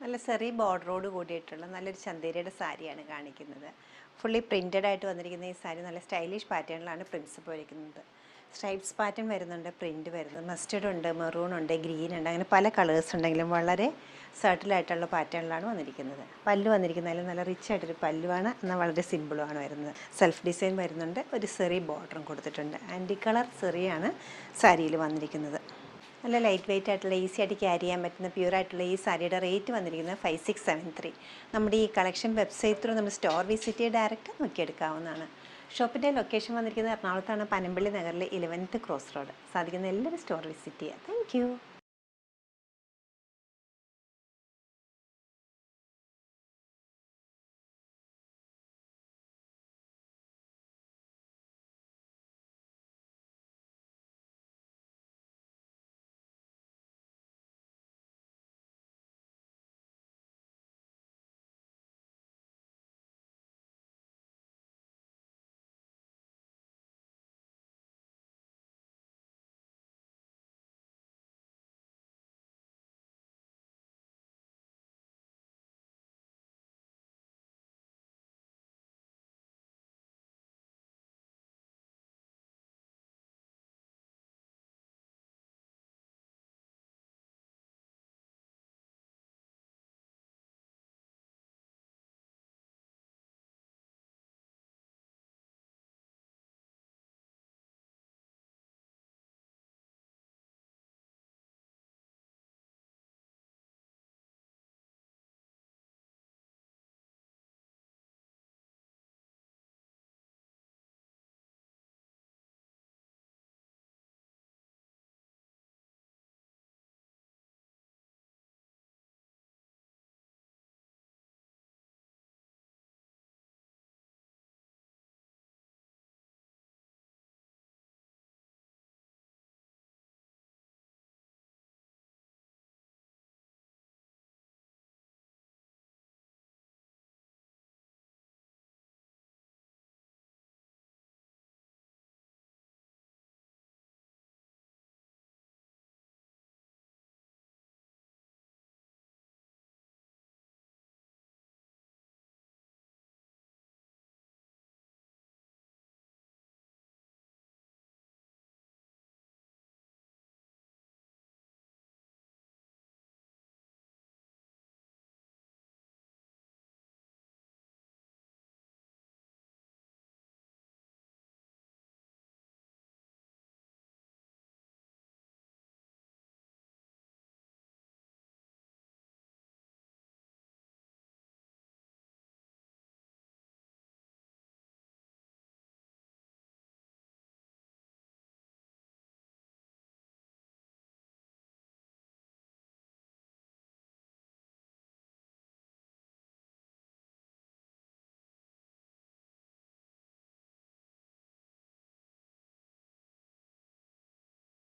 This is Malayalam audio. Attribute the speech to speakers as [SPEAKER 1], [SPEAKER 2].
[SPEAKER 1] നല്ല ചെറിയ ബോർഡറോട് കൂടിയിട്ടുള്ള നല്ലൊരു ചന്തേരിയുടെ സാരിയാണ് കാണിക്കുന്നത്. ഫുള്ളി പ്രിൻറ്റഡ് ആയിട്ട് വന്നിരിക്കുന്ന ഈ സാരി നല്ല സ്റ്റൈലിഷ് പാറ്റേണിലാണ് പ്രിൻറ്റ്സ് പോയിരിക്കുന്നത്. സ്ട്രൈപ്സ് പാറ്റേൺ വരുന്നുണ്ട്, പ്രിൻറ്റ് വരുന്നത് മസ്റ്റർഡ് ഉണ്ട്, മെറൂൺ ഉണ്ട്, ഗ്രീൻ ഉണ്ട്, അങ്ങനെ പല കളേഴ്സ് ഉണ്ടെങ്കിലും വളരെ സർട്ടിലായിട്ടുള്ള പാറ്റേണിലാണ് വന്നിരിക്കുന്നത്. പല്ലു വന്നിരിക്കുന്നതിൽ നല്ല റിച്ച് ആയിട്ടൊരു പല്ലുവാണ്, എന്നാൽ വളരെ സിമ്പിളുമാണ് വരുന്നത്. സെൽഫ് ഡിസൈൻ വരുന്നുണ്ട്, ഒരു ചെറിയ ബോർഡറും കൊടുത്തിട്ടുണ്ട്. ആൻറ്റി കളർ ചെറിയാണ് സാരിയിൽ വന്നിരിക്കുന്നത്. നല്ല ലൈറ്റ് വെയിറ്റ് ആയിട്ടുള്ള ഈസി ആയിട്ട് ക്യാരി ചെയ്യാൻ പറ്റുന്ന പ്യൂർ ആയിട്ടുള്ള ഈ സാരിയുടെ റേറ്റ് വന്നിരിക്കുന്നത് 5673. നമ്മുടെ ഈ കളക്ഷൻ വെബ്സൈറ്റ് ത്രൂ നമ്മൾ സ്റ്റോർ വിസിറ്റ് ചെയ്ത് ഡയറക്റ്റ് നോക്കിയെടുക്കാവുന്നതാണ്. ഷോപ്പിൻ്റെ ലൊക്കേഷൻ വന്നിരിക്കുന്നത് എറണാകുളത്താണ്, പനമ്പള്ളി നഗറിലെ 11th ക്രോസ് റോഡ്. സാധിക്കുന്ന എല്ലാവരും സ്റ്റോർ വിസിറ്റ് ചെയ്യുക. താങ്ക്